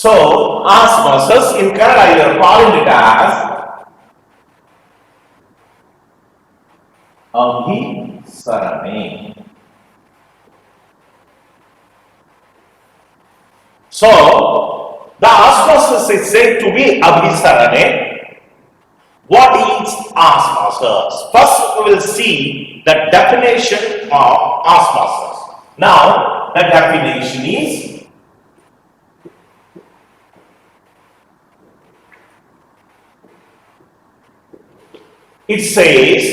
So osmosis in Kannada you are calling it as abhisarane. So the osmosis is said to be abhisarane. What is osmosis? First we will see the definition of osmosis. Now the definition is it says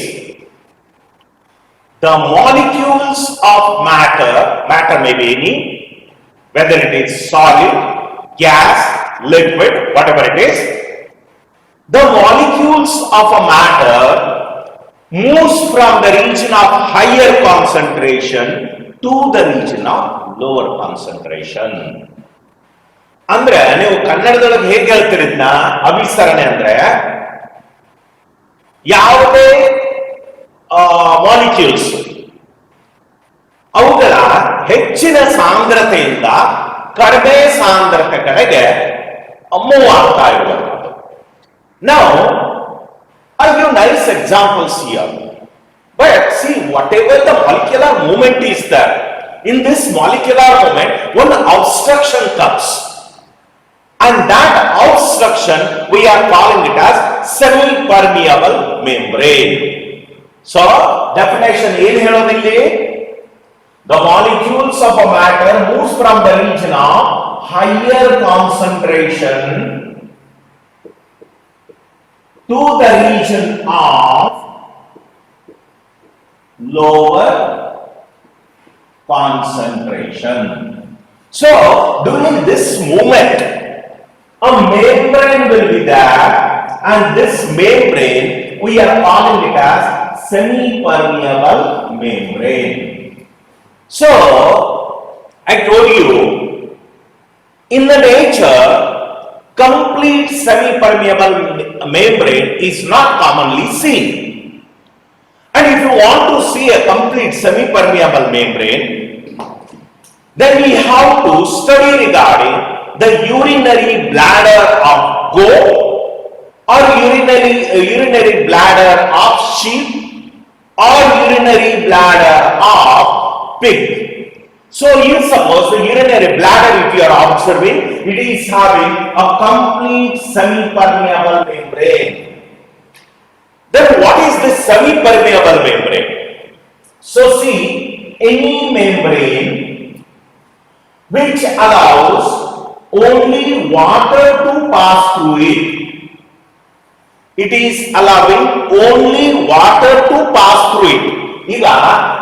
the molecules of matter may be any, whether it is solid, gas, liquid, whatever it is, the molecules of a matter moves from the region of higher concentration to the region of lower concentration. ಅಂದ್ರೆ ನೀವು ಕನ್ನಡದೊಳಗೆ ಹೇಗೆ ಹೇಳ್ತಿರಿದ್ನ ಅಭಿಸರಣೆ ಅಂದ್ರೆ ಯಾವುದೇ molecules ಅವುಗಳ ಹೆಚ್ಚಿನ ಸಾಂದ್ರತೆಯಿಂದ ಕಡಿಮೆ ಸಾಂದ್ರತೆ ಕಡೆಗೆ ಮೂವ್ ಆಗ್ತಾ ಇರುವಂಥದ್ದು. Now, I give nice examples here. But see, whatever the molecular movement is there, in this molecular movement, one obstruction comes. And that obstruction, we are calling it as semi-permeable membrane. So, definition ಏನು ಹೇಳೋದಿಲ್ಲಿ? The molecules of a matter moves from the region of higher concentration to the region of lower concentration. So, during this movement, a membrane will be there, and this membrane we are calling it as semi-permeable membrane. So, I told you, in the nature, complete semi-permeable membrane is not commonly seen. And if you want to see a complete semi-permeable membrane, then we have to study regarding the urinary bladder of goat or urinary bladder of sheep or urinary bladder of pig. So you suppose the urinary bladder, if you are observing, it is having a complete semi-permeable membrane. Then what is this semi-permeable membrane? So see, any membrane which allows only water to pass through it. It is allowing only water to pass through it. ಈಗ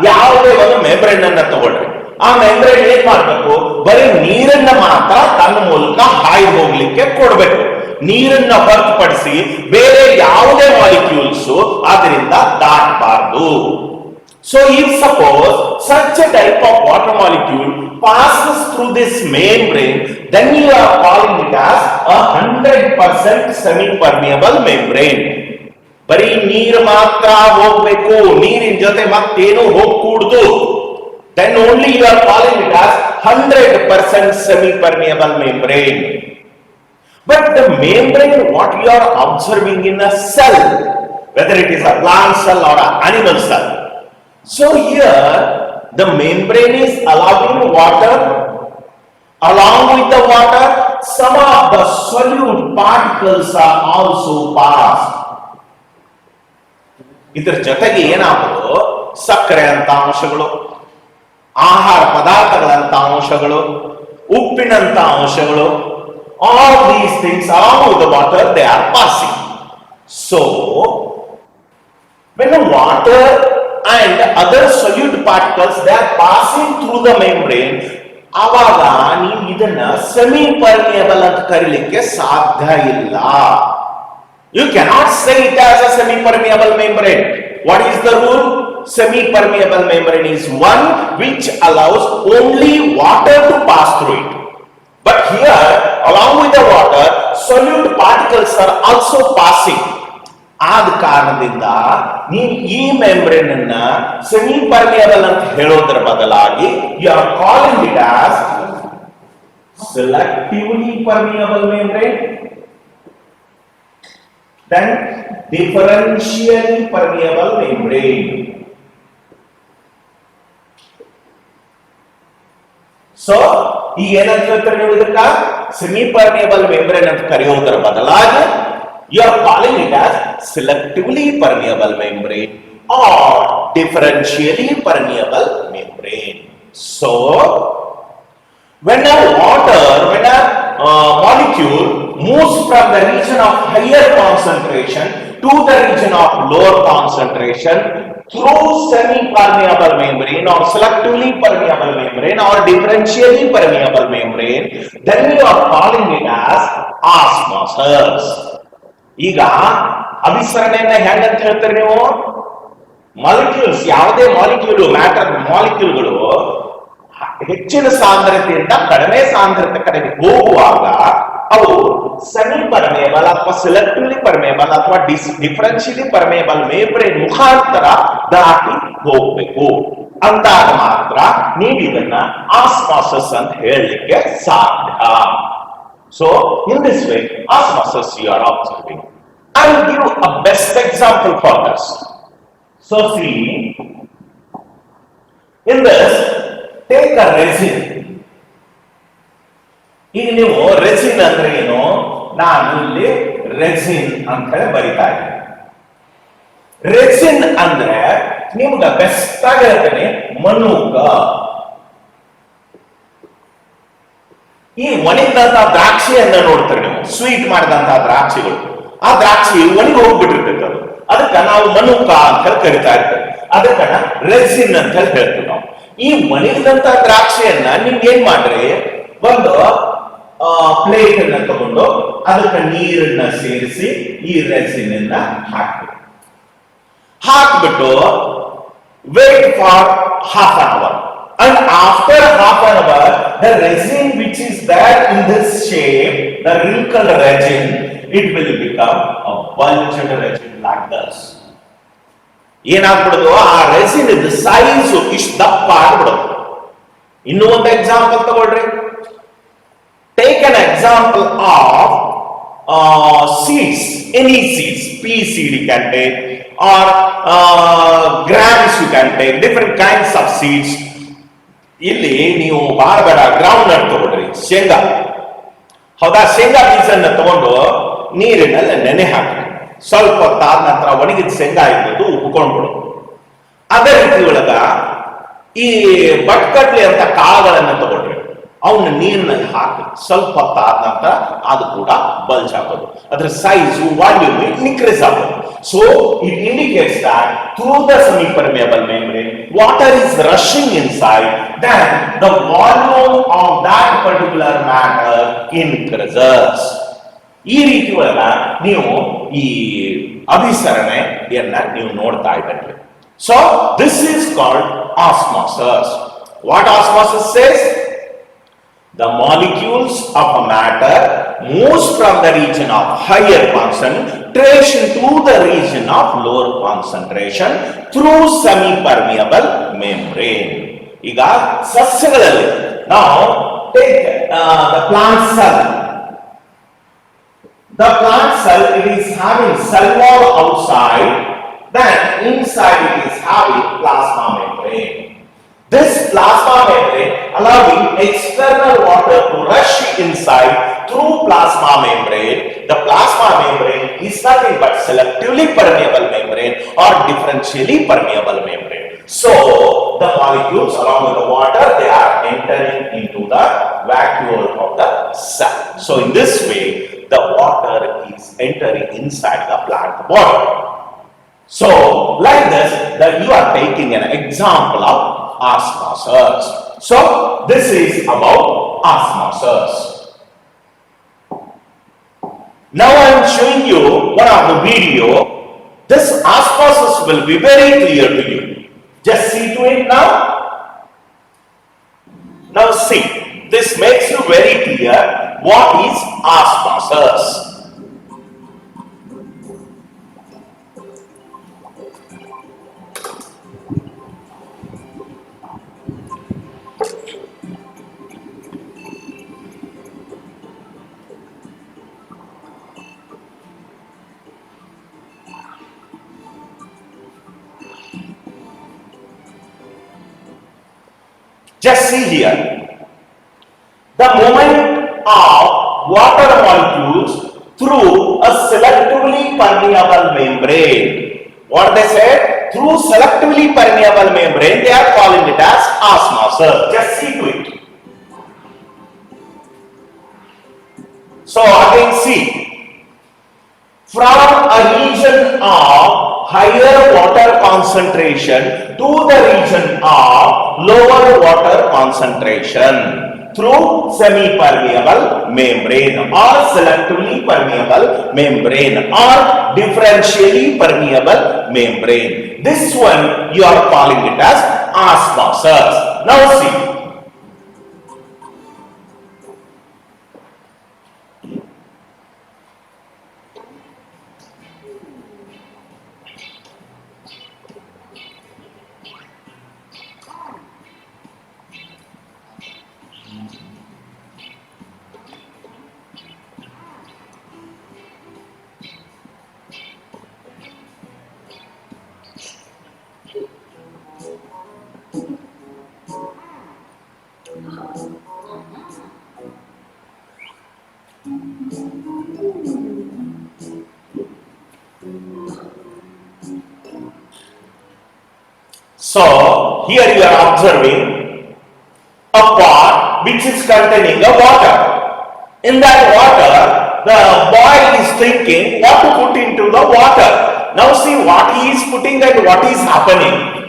ಯಾವುದೇ ಒಂದು membrane ಅನ್ನ ತಗೊಳ್ರಿ, ಆ membrane ಏನ್ ಮಾಡಬೇಕು? ಬರೀ ನೀರನ್ನ ಮಾತ್ರ ತನ್ನ ಮೂಲಕ ಹಾಯಿ ಹೋಗ್ಲಿಕ್ಕೆ ಕೊಡಬೇಕು. ನೀರನ್ನ ಹೊರತುಪಡಿಸಿ ಬೇರೆ ಯಾವುದೇ ಮಾಲಿಕ್ಯೂಲ್ಸ್ ಅದರಿಂದ ದಾಟಬಾರದು. So if suppose such a type of water molecule passes through this membrane, then you are calling it as 100% semi-permeable membrane. ಬರೀ ನೀರು ಮಾತ್ರ ಹೋಗ್ಬೇಕು, ನೀರಿನ ಜೊತೆ ಮತ್ತೇನು ಹೋಗಕೂಡದು. Then only you are calling it as 100% semi-permeable membrane. But the membrane what you are observing in a cell, whether it is a plant cell or an animal cell, so here the membrane is allowing water, along with the water some of the solute particles are also passed. ಇದರ ಜೊತೆಗೆ ಏನಾಗುವುದು? ಸಕ್ಕರೆ ಅಂತ ಅಂಶಗಳು, ಆಹಾರ ಪದಾರ್ಥಗಳಂತ ಅಂಶಗಳು, ಉಪ್ಪಿನಂತ ಅಂಶಗಳು, all these things along with the water they are passing. So when the water and other solute particles they are passing through the membrane, ಆವಾಗ ನೀವು ಇದನ್ನ ಸೆಮಿ ಪರ್ಮಿಯಬಲ್ ಅಂತ ಕರೀಲಿಕ್ಕೆ ಸಾಧ್ಯ ಇಲ್ಲ. You cannot say it as a semi-permeable membrane. What is the rule? Semi-permeable membrane is one which allows only water to pass through it. But here, along with the water, solute particles are also passing. ಆದ ಕಾರಣದಿಂದ ನೀವು ಈ membrane ಅನ್ನ semi permeable ಅಂತ ಹೇಳೋದ್ರ ಬದಲಾಗಿ you are calling it as selectively permeable membrane, then differentially permeable membrane. So, ಈಗ ಏನಂತ ಹೇಳ್ತಾರೆ ನೀವು ಇದಕ್ಕ ಸೆಮಿ ಪರ್ಮಿಯಬಲ್ ಮೆಂಬ್ರೇನ್ ಅಂತ ಕರೆಯೋದರ ಬದಲಾಗಿ you are calling it as selectively permeable membrane or differentially permeable membrane. So, when a molecule moves from the region of higher concentration to the region of lower concentration through semi-permeable membrane or selectively permeable membrane or differentially permeable membrane, then you are calling it as osmosis. ಈಗ ಅಭಿಸರಣೆಯನ್ನ ಹೆಂಗಂತ ಹೇಳ್ತಾರೆ ನೀವು? Molecules, ಯಾವುದೇ ಮಾಲಿಕ್ಯೂಲ್ಗಳು ಹೆಚ್ಚಿನ ಸಾಂದ್ರತೆಯಿಂದ ಕಡಿಮೆ ಸಾಂದ್ರತೆ ಕಡೆಗೆ ಹೋಗುವಾಗ ಅವು ಸೆಮಿ ಪರ್ಮೇಬಲ್ ಅಥವಾ ಸೆಲೆಕ್ಟಿವ್ಲಿ ಪರ್ಮೇಬಲ್ ಅಥವಾ ಡಿಫರೆನ್ಷಿಯಲಿ ಪರ್ಮೇಬಲ್ ಮೇಂಬ್ರೇನ್ ಮುಖಾಂತರ ದಾಟಿ ಹೋಗಬೇಕು. ಅಂದಾಗ ಮಾತ್ರ ನೀವು ಇದನ್ನ ಆಸ್ಮಾಸಿಸ್ ಅಂತ ಹೇಳಲಿಕ್ಕೆ ಸಾಧ್ಯ. So in this way, osmosis you are observing. I will give a best example for this. So see, in this, take a resin. ಈಗ ನೀವು ರೆಸಿನ್ ಅಂದ್ರೆ ಏನು? ನಾನು ಇಲ್ಲಿ ರೆಸಿನ್ ಅಂತ ಹೇಳಿ ಬರಿತಾ ಇದ್ದೀನಿ. ರೆಸಿನ್ ಅಂದ್ರೆ ನಿಮ್ಗೆ ಬೆಸ್ಟ್ ಆಗಿ ಹೇಳ್ತೇನೆ, ಮನುಕ. ಈ ಒಣಗಿದಂತಹ ದ್ರಾಕ್ಷಿಯನ್ನ ನೋಡ್ತಾರೆ ನೀವು, ಸ್ವೀಟ್ ಮಾಡಿದಂತಹ ದ್ರಾಕ್ಷಿಗಳು. ಆ ದ್ರಾಕ್ಷಿ ಒಣಗಿ ಹೋಗ್ಬಿಟ್ಟಿರ್ತೈತೆ, ಅದಕ್ಕೆ ನಾವು ಮನುಕ ಅಂತ ಹೇಳಿ ಕರಿತಾ ಇರ್ತೇವೆ. ಅದಕ್ಕ ರೆಸಿನ್ ಅಂತ ಹೇಳಿ ಹೇಳ್ತೀವಿ ನಾವು. ಈ ಒಣಗಿದಂತ ದ್ರಾಕ್ಷಿಯನ್ನ ನಿಮ್ಗೆ ಏನ್ ಮಾಡ್ರಿ, ಒಂದು ಪ್ಲೇಟ್ ಅನ್ನ ತಗೊಂಡು ಅದಕ್ಕೆ ನೀರನ್ನ ಸೇರಿಸಿ ಈ ರೆಸಿನ್ ಅನ್ನ ಹಾಕ್ಬಿಟ್ಟು wait for half an hour. And after half an hour, the resin which is there in this shape, the wrinkled resin, it will become a bulged resin like this. ಏನಾಗ್ಬಿಡೋದು, ಆ resin ಇದ್ದ size ಇಷ್ಟು ದಪ್ಪ ಆಗ್ಬಿಡೋದು. ಇನ್ನೂ ಒಂದು example ತಗೊಳ್ರಿ. Take an example of seeds, any seeds, pea seed you can take, or grams you can take, different kinds of seeds. ಇಲ್ಲಿ ನೀವು ಬಹಳ ಬೇಡ, ಗ್ರೌಂಡ್ ನಟ್ ತಗೊಳ್ರಿ, ಶೇಂಗಾ. ಹೌದಾ? ಶೇಂಗಾ ಬೀಜನ್ನ ತಗೊಂಡು ನೀರಿನಲ್ಲಿ ನೆನೆ ಹಾಕಿ ಸ್ವಲ್ಪ ಹೊತ್ತಾದ ನಂತರ ಒಣಗಿದ ಶೇಂಗಾ ಇದ್ದದ್ದು ಉಪ್ಕೊಂಡ್ಬಿಡು. ಅದೇ ರೀತಿ ಒಳಗ ಈ ಬಟ್ಕಡ್ಲಿ ಅಂತ ಕಾಳುಗಳನ್ನ ತಗೊಳ್ರಿ, ಅವನ್ನ ನೀರಿನಲ್ಲಿ ಹಾಕಿ ಸ್ವಲ್ಪ ಹೊತ್ತಾದ ನಂತರ ಅದು ಕೂಡ ಬಲ್ಜ್ ಆಗೋದು, ಅದರ ಸೈಜು ವಾಲ್ಯೂಮ್ ಇನ್ಕ್ರೀಸ್ ಆಗೋದು. So it indicates that through the semi-permeable membrane, water is rushing inside, then the volume of that particular matter increases. ಈ ರೀತಿ ಒಳಗ ನೀವು ಈ ಅಭಿಸರಣೆಯನ್ನ ನೀವು ನೋಡ್ತಾ ಇದ್ದೀರಿ. So this is called osmosis. What osmosis says? The molecules of a matter moves from the region of higher concentration to the region of lower concentration through semi-permeable membrane. ಈಗ ಸಸ್ಯಗಳಲ್ಲಿ now take the plant cell. The plant cell, it is having cell wall outside, then inside it is having plasma membrane. This plasma membrane allowing external water to rush inside through plasma membrane. The plasma membrane is nothing but selectively permeable membrane or differentially permeable membrane. So the molecules along with the water, they are entering into the vacuole of the cell. So in this way, the water is entering inside the plant body. So like this, that you are taking an example of osmosis. So this is about osmosis. Now I am showing you one of the video. This osmosis will be very clear to you. Just see to it now. Now see, this makes you very clear what is osmosis. Just see here. The movement of water molecules through a selectively permeable membrane. What they said? Through selectively permeable membrane, they are calling it as osmosis. Just see to it. So again see, from a region of higher water concentration to the region of lower water concentration through semi-permeable membrane or selectively permeable membrane or differentially permeable membrane. This one you are calling it as osmosis. Now see. So here you are observing a pot which is containing a water. In that water, the boy is thinking what to put into the water. Now see what he is putting and what is happening.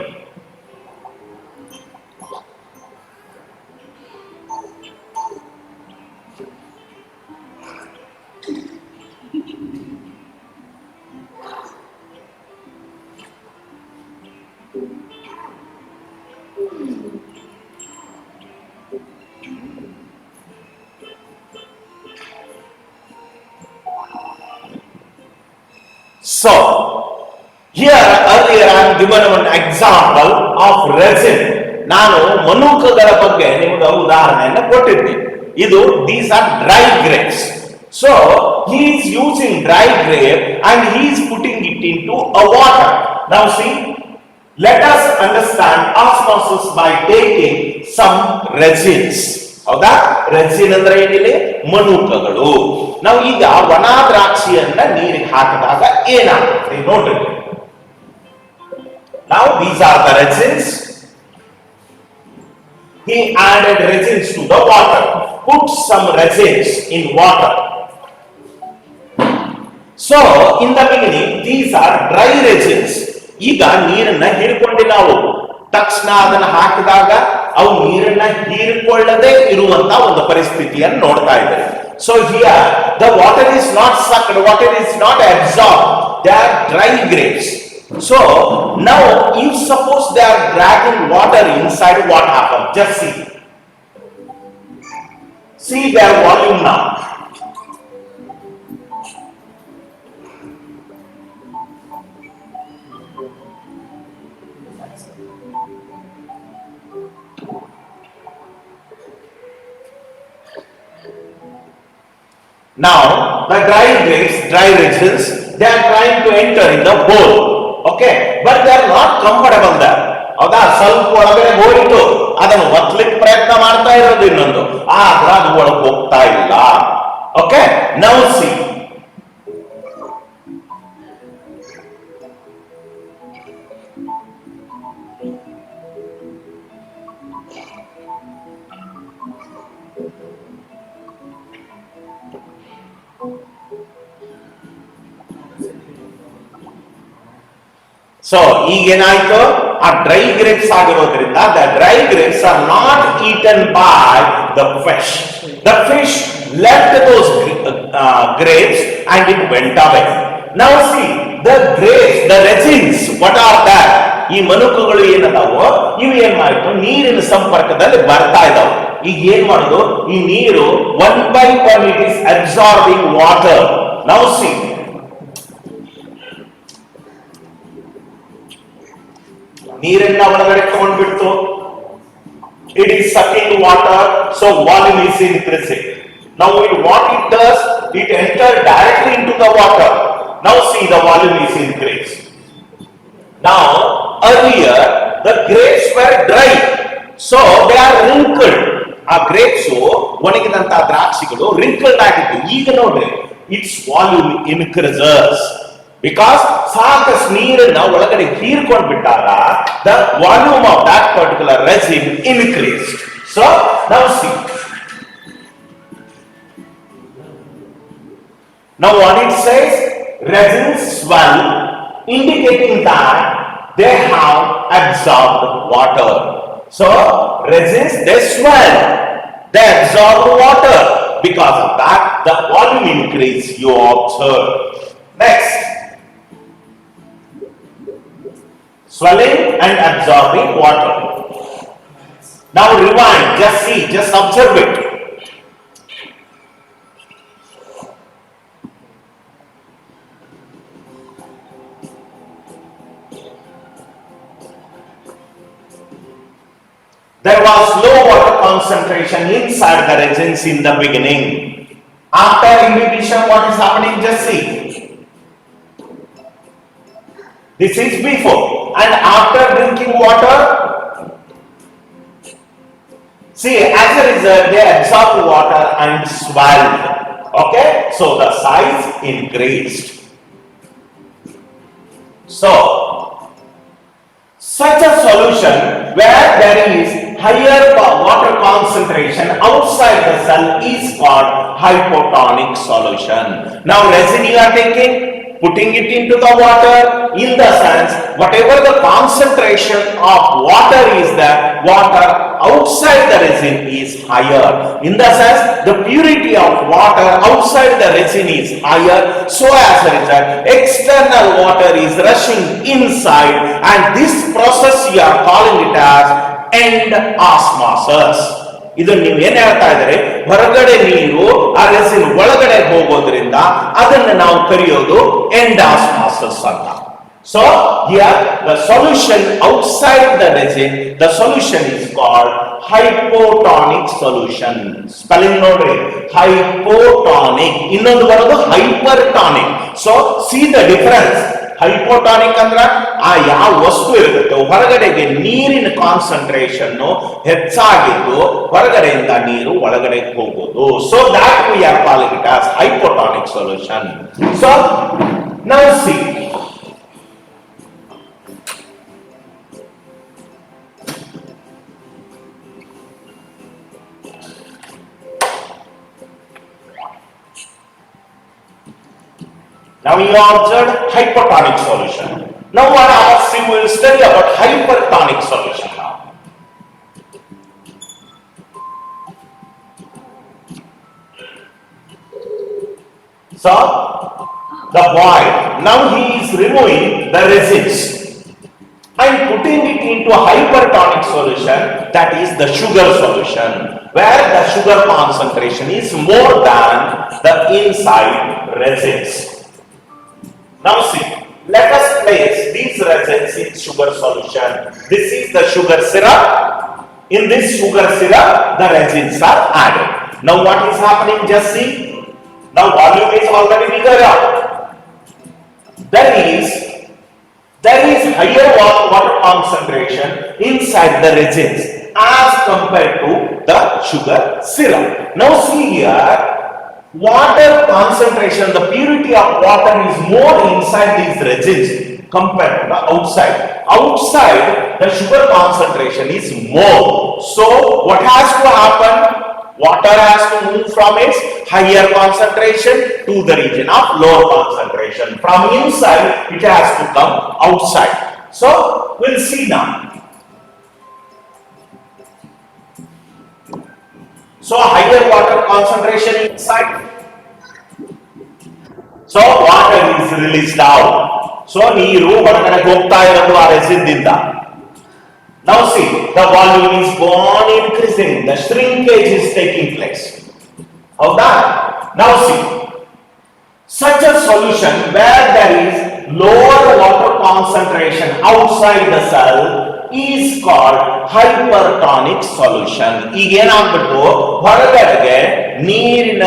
So, here earlier I am given an example of resin. ನಾನು ಮನುಕಗಳ ಬಗ್ಗೆ ನಿಮಗೆ ಉದಾಹರಣೆಯನ್ನು ಕೊಟ್ಟಿದ್ದೆ. ಇದು these are dry grapes. So, he is using dry grape and he is putting it into a water. Now see, let us understand osmosis by taking some resins. ಹೌದಾ? Resin ಅಂದ್ರೆ ಏನಿದೆ? ಮನುಕಗಳು. ನಾವು ಈಗ ಒಣ ದ್ರಾಕ್ಷಿಯನ್ನ ನೀರಿಗೆ ಹಾಕಿದಾಗ ಏನಾಗುತ್ತೆ ನೋಡ್ರಿ. Now these are the resins. He added resins to the water. Put some resins in water. So in the beginning these are dry resins. ಈಗ ನೀರನ್ನ ಹೀರಿಕೊಂಡು ನಾವು ತಕ್ಷಣ ಅದನ್ನು ಹಾಕಿದಾಗ ಅವು ನೀರನ್ನ ಹೀರಿಕೊಳ್ಳದೆ ಇರುವಂತ ಒಂದು ಪರಿಸ್ಥಿತಿಯನ್ನು ನೋಡ್ತಾ ಇದ್ದಾರೆ. So here the water is not sucked, water is not absorbed. They are dry grapes. So now if suppose they are dragging water inside, what happens? Just see their volume now. Now the dry grapes, dry resins, they are trying to enter in the bowl. Okay, but they are not comfortable there. ಹೌದಾ? ಸ್ವಲ್ಪ ಒಳಗಡೆ ಹೋಯಿತು, ಅದನ್ನು ಒತ್ತಲಿಕ್ಕೆ ಪ್ರಯತ್ನ ಮಾಡ್ತಾ ಇರೋದು ಇನ್ನೊಂದು, ಆದ್ರೆ ಅದು ಒಳಗೆ ಹೋಗ್ತಾ ಇಲ್ಲ. Okay, now C. So ಈಗೇನಾಯ್ತು, ಆ ಡ್ರೈ ಗ್ರೇಪ್ಸ್ ಆಗಿರೋದ್ರಿಂದ the dry grapes are not eaten by the fish. The fish left those grapes and it went away. Now see the grapes, the resins, what are that? ಈ ಮನುಕುಗಳು ಏನದಾವೋ ಇವು ಏನ್ ಮಾಡಿತು, ನೀರಿನ ಸಂಪರ್ಕದಲ್ಲಿ ಬರ್ತಾ ಇದಾವೆ. ಈಗ ಏನ್ ಮಾಡುದು, ಈ ನೀರು 1/1 it is absorbing water. Now see, ನೀರನ್ನ ಒಳಗಡೆ ತಗೊಂಡ್ಬಿಡ್ತು, it is sucking water, so volume is increasing. Now what it does, it enters directly into the water. Now see the volume is increased. Now earlier the grapes were dry, so they are wrinkled. ಆ grapes ಒಣಗಿದಂತ ದ್ರಾಕ್ಷಿಗಳು wrinkled ಆಗಿತ್ತು. ಈಗ ನೋಡ್ರಿ it's volume increases because ಸಾಕಷ್ಟು ನೀರನ್ನ ಒಳಗಡೆ ಹೀರ್ಕೊಂಡು ಬಿಟ್ಟಾಗ the volume of that particular resin increased. So now see, now what it says, resins swell, indicating that they have absorbed water. So resins, they swell, they absorb water. Because of that, the volume increase you observe. Next, swelling and absorbing water. Now rewind, just see, just observe it. There was low water concentration inside the resins in the beginning. After inhibition, what is happening? Just see. This is before. And after drinking water, see, as a result, they absorb water and swell. Okay? So the size increased. So, such a solution where there is higher water concentration outside the cell is called hypotonic solution. Now resin you are taking, putting it into the water, in the sense whatever the concentration of water is there, water outside the resin is higher. In the sense the purity of water outside the resin is higher, so as a result external water is rushing inside, and this process you are calling it as end osmosis. ಇದನ್ನು ನೀವು ಏನ್ ಹೇಳ್ತಾ ಇದ್ದಾರೆ, ಹೊರಗಡೆ ನೀರು ಆ resin ಒಳಗಡೆ ಹೋಗೋದ್ರಿಂದ ಅದನ್ನು ನಾವು ಕರೆಯೋದು ಎಂಡ್ ಆಸ್ಮಾಸಿಸ್ ಅಂತ. So here the solution outside the resin, the solution is called hypotonic solution. Spelling nodri, hypotonic. ಇನ್ನೊಂದು ಬರೋದು hypertonic. So see the difference. ಹೈಪೋಟಾನಿಕ್ ಅಂದ್ರ ಆ ಯಾವ ವಸ್ತು ಇರುತ್ತೆ ಹೊರಗಡೆಗೆ ನೀರಿನ ಕಾನ್ಸಂಟ್ರೇಷನ್ ಹೆಚ್ಚಾಗಿದ್ದು ಹೊರಗಡೆಯಿಂದ ನೀರು ಒಳಗಡೆ ಹೋಗೋದು. So that we are calling it as hypotonic solution. So now see, now you observed hypotonic solution. Now what else we will study about hypertonic solution now. So the boy, now he is removing the resins and putting it into a hypertonic solution, that is the sugar solution, where the sugar concentration is more than the inside resins. Now see, let us place these resins in sugar solution. This is the sugar syrup. In this sugar syrup, the resins are added. Now what is happening? Just see. Now volume is already bigger up. There is higher water concentration inside the resins as compared to the sugar syrup. Now see here, water concentration, the purity of water is more inside these resins compared to the outside. Outside, the sugar concentration is more. So, what has to happen? Water has to move from its higher concentration to the region of lower concentration. From inside, it has to come outside. So, we'll see now. So higher water concentration inside. So water is released out. So ನೀರು ಹೊರಗಡೆ ಹೋಗ್ತಾ ಇರೋದು ಆ resin ದಿಂದ. Now see, the volume is gone increasing. The shrinkage is taking place. ಹೌದಾ? Now see, such a solution where there is lower water concentration outside the cell is called hypertonic solution. ಈಗ ಏನಾಗ್ಬಿಟ್ಟು ಹೊರಗಡೆಗೆ ನೀರಿನ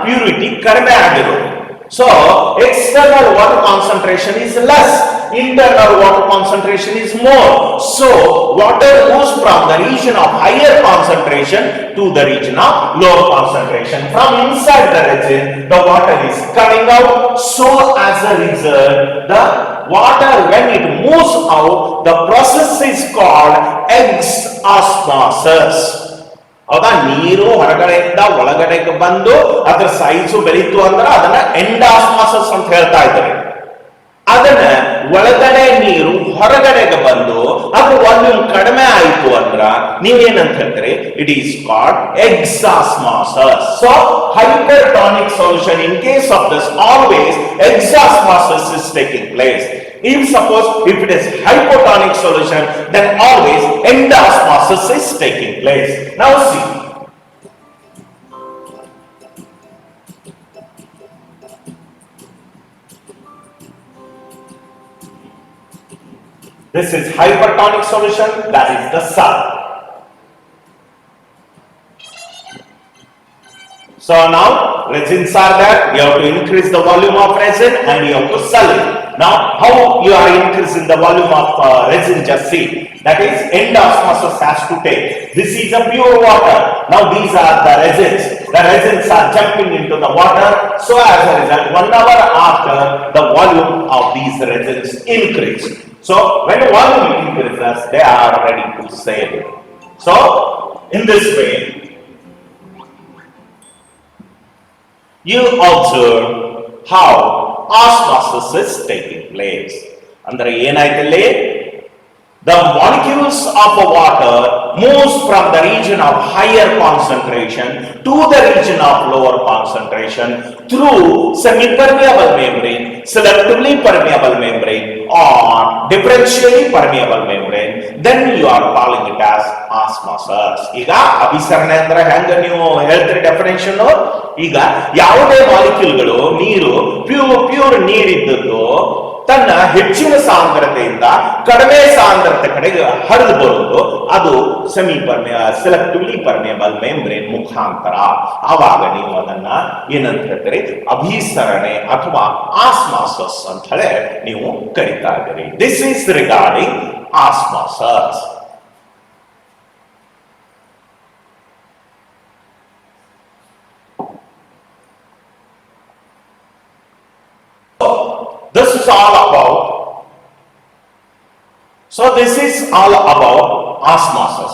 purity ಕಡಿಮೆ ಆಗಿರೋದು. So external water concentration is less. internal water concentration is more. So water moves from the region of higher concentration to the region of lower concentration. From inside the resin, the water is coming out. So as a result, the water, when it moves out, the process is called osmosis. ಹೌದಾ? ನೀರು ಹೊರಗಡೆಯಿಂದ ಒಳಗಡೆಗೆ ಬಂದು ಅದರ size ಬೆಳೀತು ಅಂದ್ರೆ ಅದನ್ನ ಎಂಡಾಸ್ಮಾಸಿಸ್ ಅಂತ ಹೇಳ್ತಾ ಇದ್ದಾರೆ. ಅದನ್ನ ಒಳಗಡೆ ನೀರು ಹೊರಗಡೆಗೆ ಬಂದು ಅದು ವಾಲ್ಯೂಮ್ ಕಡಿಮೆ ಆಯಿತು ಅಂದ್ರ ನೀವೇನಂತ ಹೇಳ್ತೀರಿ? It is called exosmosis. So hypertonic solution, in case of this, always exosmosis is taking place. If suppose if it is hypotonic solution, then always endosmosis is taking place. Now see, this is hypertonic solution, that is the sun. So now resins are there, you have to increase the volume of resin and you have to sell it. Now how you are increasing the volume of resin, just see, that is endosmosis has to take. This is a pure water. Now these are the resins. The resins are jumping into the water. So as a result, 1 hour after, the volume of these resins increase. So when the volume increases, they are ready to sell. So in this way, you observe how osmosis is taking place. Andre enaitille, the molecules of water moves from the region of higher concentration to the region of lower concentration through semi-permeable membrane, selectively permeable membrane or differentially permeable membrane. Then you are calling it as osmosis. Iga abhisarane andre hanga ನೀವು ಹೇಳ್ತೀರಿ definition? ಈಗ ಯಾವುದೇ ಮಾಲಿಕ್ಯೂಲ್ಗಳು ನೀರು pure ನೀರಿದ್ದದ್ದು ತನ್ನ ಹೆಚ್ಚಿನ ಸಾಂದ್ರತೆಯಿಂದ ಕಡಿಮೆ ಸಾಂದ್ರತೆ ಕಡೆಗೆ ಹರಿದು ಬರುವುದು, ಅದು ಸೆಲೆಕ್ಟಿವ್ಲಿ ಪರ್ಮೇಬಲ್ ಮೆಂಬ್ರೇನ್ ಮುಖಾಂತರ. ಆವಾಗ ನೀವು ಅದನ್ನ ಏನಂತ ಹೇಳ್ತೀರಿ? ಅಭಿಸರಣೆ ಅಥವಾ ಆಸ್ಮಾಸಸ್ ಅಂತ ಹೇಳಿ ನೀವು ಕರಿತಾ ಇದ್ದೀರಿ. This is regarding osmosis. This is all about osmosis.